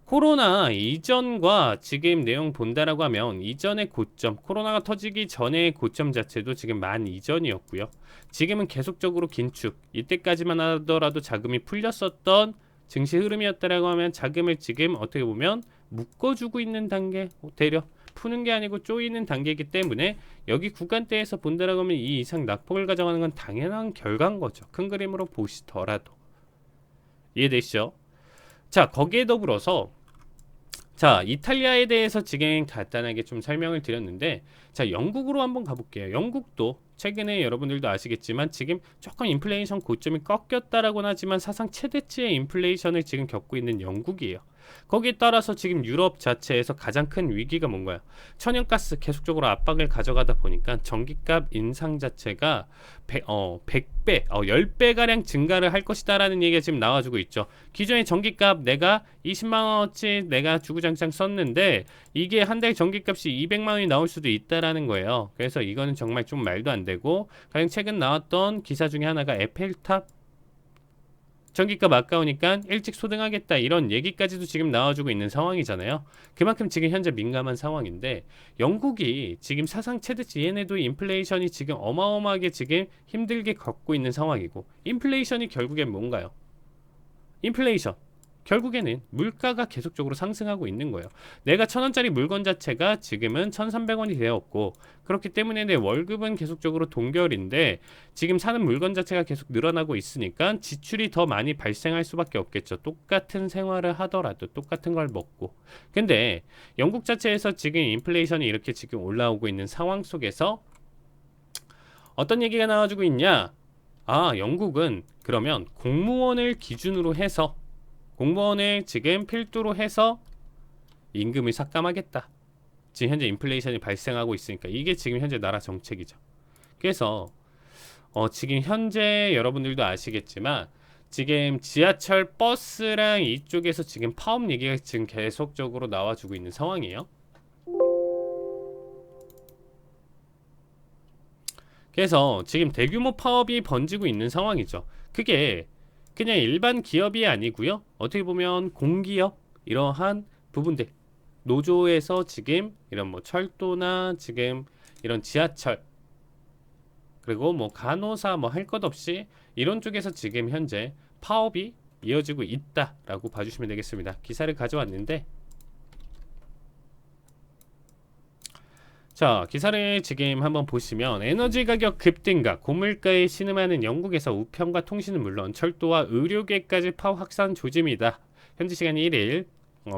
코로나 이전과 지금 내용 본다라고 하면 이전의 고점, 코로나가 터지기 전의 고점 자체도 지금 12,000이었고요. 지금은 계속적으로 긴축, 이때까지만 하더라도 자금이 풀렸었던 증시 흐름이었다라고 하면 자금을 지금 어떻게 보면 묶어주고 있는 단계, 되려 푸는 게 아니고 쪼이는 단계이기 때문에 여기 구간대에서 본다라고 하면 이 이상 낙폭을 가져가는 건 당연한 결과인 거죠. 큰 그림으로 보시더라도. 이해되시죠? 자, 거기에 더불어서 자, 이탈리아에 대해서 지금 간단하게 좀 설명을 드렸는데, 자, 영국으로 한번 가볼게요. 영국도 최근에 여러분들도 아시겠지만 지금 조금 인플레이션 고점이 꺾였다라고는 하지만 사상 최대치의 인플레이션을 지금 겪고 있는 영국이에요. 거기에 따라서 지금 유럽 자체에서 가장 큰 위기가 뭔가요? 천연가스 계속적으로 압박을 가져가다 보니까 전기값 인상 자체가 100배, 10배가량 증가를 할 것이다 라는 얘기가 지금 나와주고 있죠. 기존의 전기값 내가 20만원어치 내가 주구장창 썼는데 이게 한 달 전기값이 200만원이 나올 수도 있다라는 거예요. 그래서 이거는 정말 좀 말도 안 되고, 가장 최근 나왔던 기사 중에 하나가 에펠탑 전기값 아까우니까 일찍 소등하겠다, 이런 얘기까지도 지금 나와주고 있는 상황이잖아요. 그만큼 지금 현재 민감한 상황인데, 영국이 지금 사상 최대치, 얘네도 인플레이션이 지금 어마어마하게 지금 힘들게 겪고 있는 상황이고, 인플레이션이 결국엔 뭔가요? 인플레이션, 결국에는 물가가 계속적으로 상승하고 있는 거예요. 내가 1,000원짜리 물건 자체가 지금은 1,300원이 되었고, 그렇기 때문에 내 월급은 계속적으로 동결인데 지금 사는 물건 자체가 계속 늘어나고 있으니까 지출이 더 많이 발생할 수밖에 없겠죠. 똑같은 생활을 하더라도 똑같은 걸 먹고. 근데 영국 자체에서 지금 인플레이션이 이렇게 지금 올라오고 있는 상황 속에서 어떤 얘기가 나와주고 있냐? 영국은 그러면 공무원을 기준으로 해서, 공무원을 지금 필두로 해서 임금을 삭감하겠다. 지금 현재 인플레이션이 발생하고 있으니까 이게 지금 현재 나라 정책이죠. 그래서 지금 현재 여러분들도 아시겠지만 지금 지하철 버스랑 이쪽에서 지금 파업 얘기가 지금 계속적으로 나와주고 있는 상황이에요. 그래서 지금 대규모 파업이 번지고 있는 상황이죠. 그게 그냥 일반 기업이 아니고요. 어떻게 보면 공기업, 이러한 부분들, 노조에서 지금 이런 뭐 철도나 지금 이런 지하철, 그리고 뭐 간호사 뭐 할 것 없이 이런 쪽에서 지금 현재 파업이 이어지고 있다라고 봐주시면 되겠습니다. 기사를 가져왔는데, 자, 기사를 지금 한번 보시면 에너지 가격 급등과 고물가에 신음하는 영국에서 우편과 통신은 물론 철도와 의료계까지 파업 확산 조짐이다. 현지 시간 1일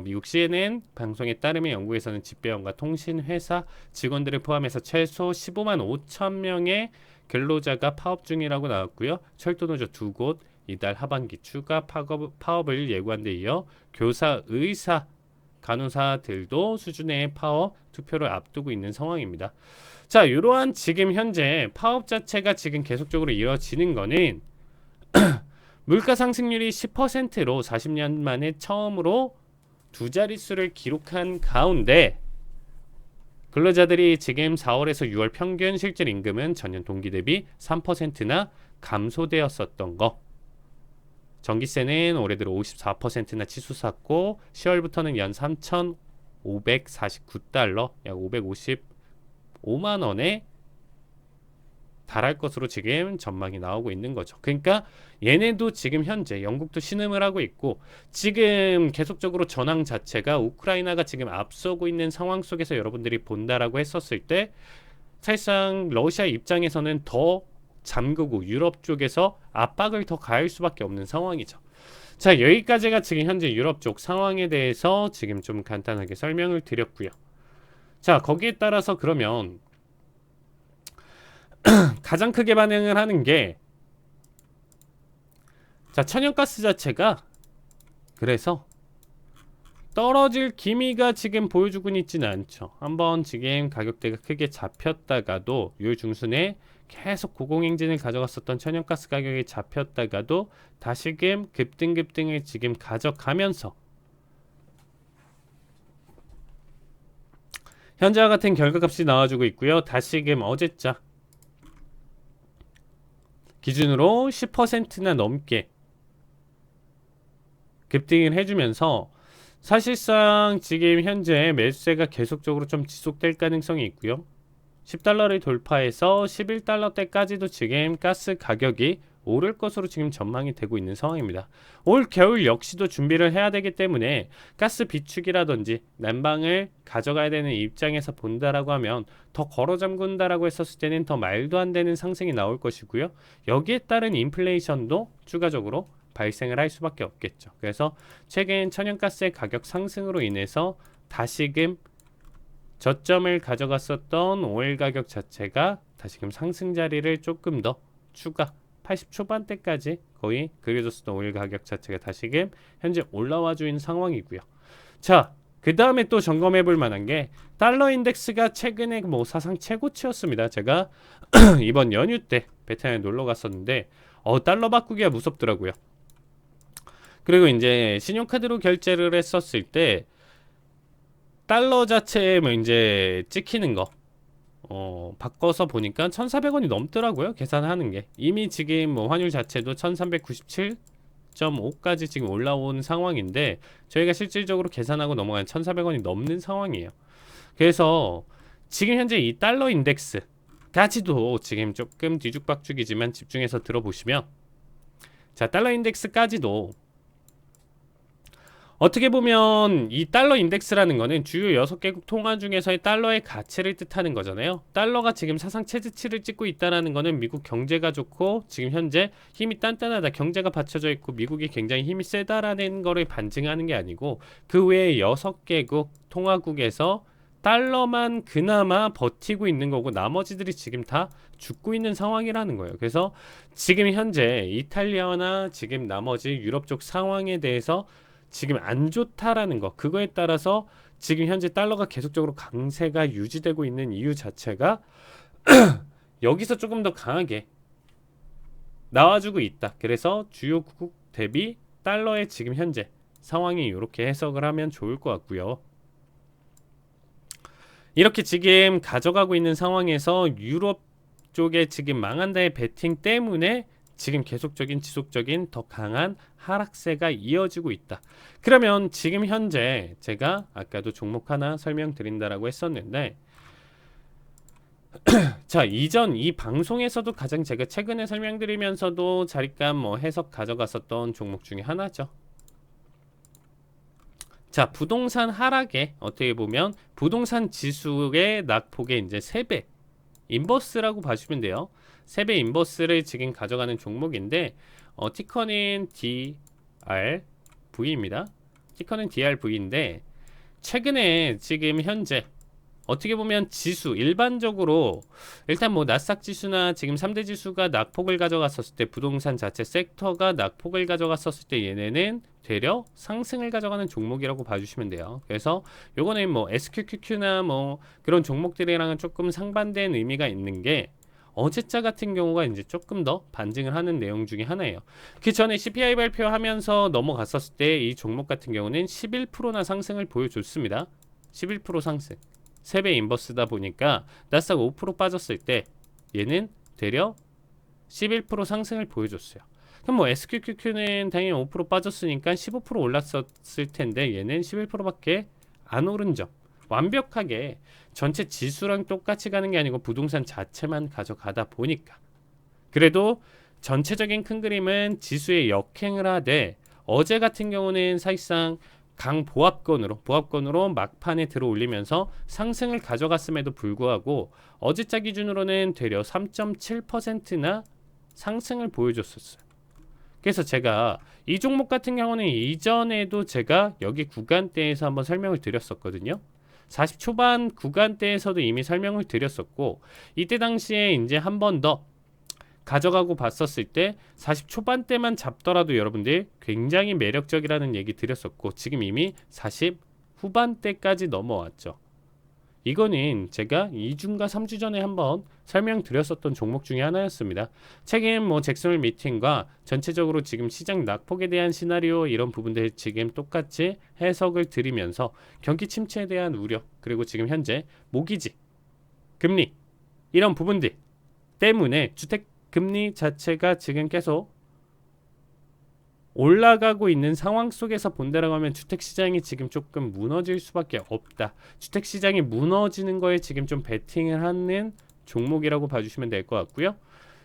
미국 CNN 방송에 따르면 영국에서는 집배원과 통신회사 직원들을 포함해서 최소 15만 5천 명의 근로자가 파업 중이라고 나왔고요. 철도노조 2곳 이달 하반기 추가 파업을 예고한 데 이어 교사, 의사, 간호사들도 수준의 파업 투표를 앞두고 있는 상황입니다. 자, 이러한 지금 현재 파업 자체가 지금 계속적으로 이어지는 거는 물가 상승률이 10%로 40년 만에 처음으로 두 자릿수를 기록한 가운데 근로자들이 지금 4월에서 6월 평균 실질 임금은 전년 동기 대비 3%나 감소되었었던 거. 전기세는 올해 들어 54%나 치솟았고 10월부터는 연 3,549달러, 약 555만 원에 달할 것으로 지금 전망이 나오고 있는 거죠. 그러니까 얘네도 지금 현재 영국도 신음을 하고 있고 지금 계속적으로 전황 자체가 우크라이나가 지금 앞서고 있는 상황 속에서 여러분들이 본다라고 했었을 때 사실상 러시아 입장에서는 더 잠그고 유럽 쪽에서 압박을 더 가할 수밖에 없는 상황이죠. 자, 여기까지가 지금 현재 유럽 쪽 상황에 대해서 지금 좀 간단하게 설명을 드렸고요. 자, 거기에 따라서 그러면 가장 크게 반응을 하는 게 자, 천연가스 자체가 그래서 떨어질 기미가 지금 보여주고는 있지는 않죠. 한번 지금 가격대가 크게 잡혔다가도 요 중순에 계속 고공행진을 가져갔었던 천연가스 가격이 잡혔다가도 다시금 급등을 지금 가져가면서 현재와 같은 결과값이 나와주고 있고요. 다시금 어제자 기준으로 10%나 넘게 급등을 해주면서 사실상 지금 현재 매수세가 계속적으로 좀 지속될 가능성이 있고요. 10달러를 돌파해서 11달러대까지도 지금 가스 가격이 오를 것으로 지금 전망이 되고 있는 상황입니다. 올 겨울 역시도 준비를 해야 되기 때문에 가스 비축이라든지 난방을 가져가야 되는 입장에서 본다라고 하면 더 걸어 잠근다라고 했었을 때는 더 말도 안 되는 상승이 나올 것이고요. 여기에 따른 인플레이션도 추가적으로 발생을 할 수밖에 없겠죠. 그래서 최근 천연가스의 가격 상승으로 인해서 다시금 저점을 가져갔었던 오일 가격 자체가 다시금 상승 자리를 조금 더 추가 80 초반대까지 거의 그려졌었던 오일 가격 자체가 다시금 현재 올라와 주는 상황이고요. 자, 그 다음에 또 점검해 볼 만한 게 달러 인덱스가 최근에 뭐 사상 최고치였습니다. 제가 이번 연휴 때 베트남에 놀러 갔었는데 달러 바꾸기가 무섭더라고요. 그리고 이제 신용카드로 결제를 했었을 때 달러 자체에 뭐 이제 찍히는 거 바꿔서 보니까 1,400원이 넘더라고요. 계산하는 게. 이미 지금 뭐 환율 자체도 1,397.5까지 지금 올라온 상황인데 저희가 실질적으로 계산하고 넘어간 1,400원이 넘는 상황이에요. 그래서 지금 현재 이 달러 인덱스까지도 지금 조금 뒤죽박죽이지만 집중해서 들어보시면 자, 달러 인덱스까지도 어떻게 보면 이 달러 인덱스라는 거는 주요 6개국 통화 중에서의 달러의 가치를 뜻하는 거잖아요. 달러가 지금 사상 최저치를 찍고 있다는 거는 미국 경제가 좋고 지금 현재 힘이 단단하다, 경제가 받쳐져 있고 미국이 굉장히 힘이 세다라는 거를 반증하는 게 아니고 그 외에 6개국 통화국에서 달러만 그나마 버티고 있는 거고 나머지들이 지금 다 죽고 있는 상황이라는 거예요. 그래서 지금 현재 이탈리아나 지금 나머지 유럽 쪽 상황에 대해서 지금 안 좋다라는 거, 그거에 따라서 지금 현재 달러가 계속적으로 강세가 유지되고 있는 이유 자체가 여기서 조금 더 강하게 나와주고 있다. 그래서 주요 국국 대비 달러의 지금 현재 상황이 이렇게 해석을 하면 좋을 것 같고요. 이렇게 지금 가져가고 있는 상황에서 유럽 쪽에 지금 망한다의 베팅 때문에 지금 계속적인 지속적인 더 강한 하락세가 이어지고 있다. 그러면 지금 현재 제가 아까도 종목 하나 설명드린다라고 했었는데 자, 이전 이 방송에서도 가장 제가 최근에 설명드리면서도 자립감 뭐 해석 가져갔었던 종목 중에 하나죠. 자, 부동산 하락에 어떻게 보면 부동산 지수의 낙폭의 이제 3배 인버스라고 봐주시면 돼요. 3배 인버스를 지금 가져가는 종목인데 티커는 DRV입니다. 티커는 DRV인데 최근에 지금 현재 어떻게 보면 지수 일반적으로 일단 뭐 나스닥 지수나 지금 3대 지수가 낙폭을 가져갔었을 때 부동산 자체 섹터가 낙폭을 가져갔었을 때 얘네는 되려 상승을 가져가는 종목이라고 봐주시면 돼요. 그래서 요거는 뭐 SQQQ나 뭐 그런 종목들이랑은 조금 상반된 의미가 있는 게 어제자 같은 경우가 이제 조금 더 반등을 하는 내용 중에 하나예요. 그 전에 CPI 발표하면서 넘어갔었을 때 이 종목 같은 경우는 11%나 상승을 보여줬습니다. 11% 상승. 3배 인버스다 보니까 나스닥 5% 빠졌을 때 얘는 되려 11% 상승을 보여줬어요. 그럼 뭐 SQQQ는 당연히 5% 빠졌으니까 15% 올랐었을 텐데 얘는 11%밖에 안 오른 점. 완벽하게 전체 지수랑 똑같이 가는 게 아니고 부동산 자체만 가져가다 보니까 그래도 전체적인 큰 그림은 지수에 역행을 하되 어제 같은 경우는 사실상 보합권으로 막판에 들어 올리면서 상승을 가져갔음에도 불구하고 어제자 기준으로는 되려 3.7%나 상승을 보여줬었어요. 그래서 제가 이 종목 같은 경우는 이전에도 제가 여기 구간대에서 한번 설명을 드렸었거든요. 40 초반 구간대에서도 이미 설명을 드렸었고 이때 당시에 이제 한 번 더 가져가고 봤었을 때 40 초반대만 잡더라도 여러분들 굉장히 매력적이라는 얘기 드렸었고 지금 이미 40 후반대까지 넘어왔죠. 이거는 제가 2주인가 3주 전에 한번 설명드렸었던 종목 중에 하나였습니다. 책임 뭐 잭슨홀 미팅과 전체적으로 지금 시장 낙폭에 대한 시나리오 이런 부분들 지금 똑같이 해석을 드리면서 경기 침체에 대한 우려 그리고 지금 현재 모기지 금리 이런 부분들 때문에 주택 금리 자체가 지금 계속 올라가고 있는 상황 속에서 본다라고 하면 주택시장이 지금 조금 무너질 수밖에 없다. 주택시장이 무너지는 거에 지금 좀 베팅을 하는 종목이라고 봐주시면 될 것 같고요.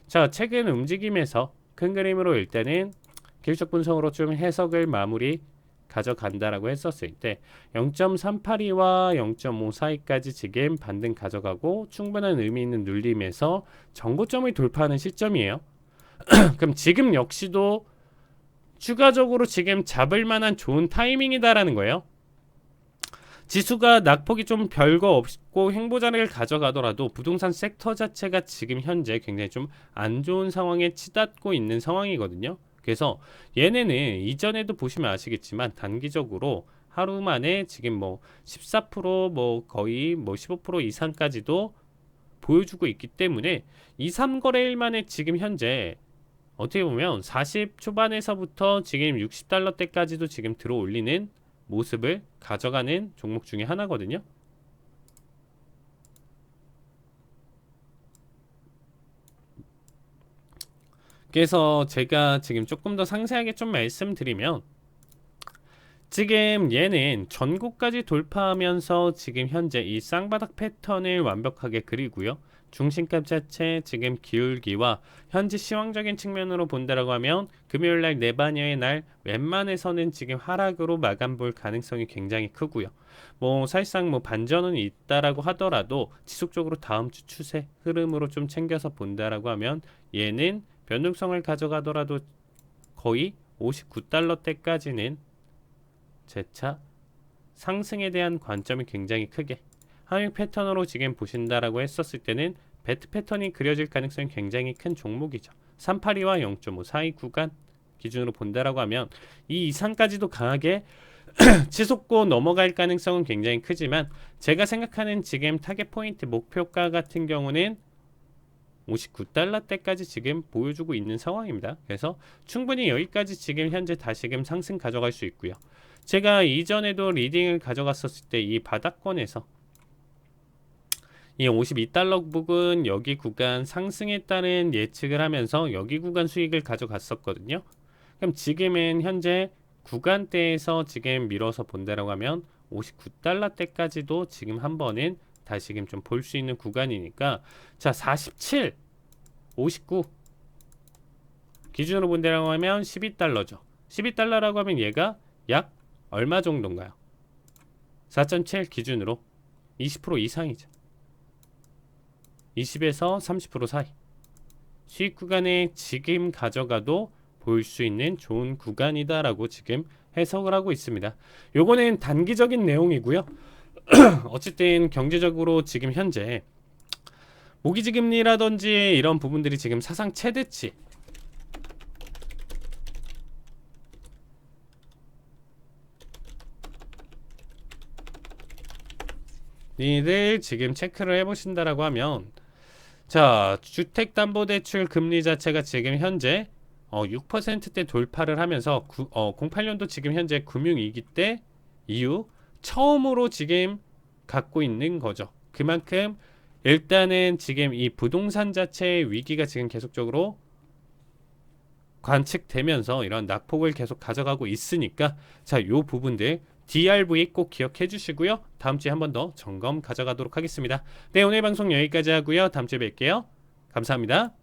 자, 최근 움직임에서 큰 그림으로 일단은 기술적 분석으로 좀 해석을 마무리 가져간다라고 했었을 때 0.382와 0.542까지 지금 반등 가져가고 충분한 의미 있는 눌림에서 정고점을 돌파하는 시점이에요. 그럼 지금 역시도 추가적으로 지금 잡을 만한 좋은 타이밍이다라는 거예요. 지수가 낙폭이 좀 별거 없고 횡보자리를 가져가더라도 부동산 섹터 자체가 지금 현재 굉장히 좀 안 좋은 상황에 치닫고 있는 상황이거든요. 그래서 얘네는 이전에도 보시면 아시겠지만 단기적으로 하루 만에 지금 뭐 14%뭐 거의 뭐 15% 이상까지도 보여주고 있기 때문에 2, 3거래일 만에 지금 현재 어떻게 보면 40 초반에서부터 지금 60달러대까지도 지금 들어 올리는 모습을 가져가는 종목 중에 하나거든요. 그래서 제가 지금 조금 더 상세하게 좀 말씀드리면 지금 얘는 전고까지 돌파하면서 지금 현재 이 쌍바닥 패턴을 완벽하게 그리고요. 중심값 자체 지금 기울기와 현재 시황적인 측면으로 본다라고 하면 금요일날 네바녀의 날 웬만해서는 지금 하락으로 마감 볼 가능성이 굉장히 크고요. 뭐 사실상 뭐 반전은 있다라고 하더라도 지속적으로 다음 주 추세 흐름으로 좀 챙겨서 본다라고 하면 얘는 변동성을 가져가더라도 거의 59달러대까지는 재차 상승에 대한 관점이 굉장히 크게 하락 패턴으로 지금 보신다라고 했었을 때는 배트 패턴이 그려질 가능성이 굉장히 큰 종목이죠. 382와 0.542 구간 기준으로 본다라고 하면 이 이상까지도 강하게 치솟고 넘어갈 가능성은 굉장히 크지만 제가 생각하는 지금 타겟 포인트 목표가 같은 경우는 59달러대까지 지금 보여주고 있는 상황입니다. 그래서 충분히 여기까지 지금 현재 다시금 상승 가져갈 수 있고요. 제가 이전에도 리딩을 가져갔었을 때 이 바닥권에서 이 52달러 부근 여기 구간 상승에 따른 예측을 하면서 여기 구간 수익을 가져갔었거든요. 그럼 지금은 현재 구간대에서 지금 밀어서 본다라고 하면 59달러대까지도 지금 한 번은 다시금 좀 볼 수 있는 구간이니까 자 47, 59 기준으로 본다라고 하면 12달러죠. 12달러라고 하면 얘가 약 얼마 정도인가요? 4.7 기준으로 20% 이상이죠. 20에서 30% 사이. 수익 구간에 지금 가져가도 보일 수 있는 좋은 구간이다라고 지금 해석을 하고 있습니다. 요거는 단기적인 내용이고요. 어쨌든 경제적으로 지금 현재 모기지금리라든지 이런 부분들이 지금 사상 최대치 니들 지금 체크를 해보신다라고 하면, 자, 주택담보대출 금리 자체가 지금 현재 6%대 돌파를 하면서 08년도 지금 현재 금융위기 때 이후 처음으로 지금 갖고 있는 거죠. 그만큼 일단은 지금 이 부동산 자체의 위기가 지금 계속적으로 관측되면서 이런 낙폭을 계속 가져가고 있으니까, 자, 요 부분들 DRV 꼭 기억해 주시고요. 다음 주에 한 번 더 점검 가져가도록 하겠습니다. 네, 오늘 방송 여기까지 하고요. 다음 주에 뵐게요. 감사합니다.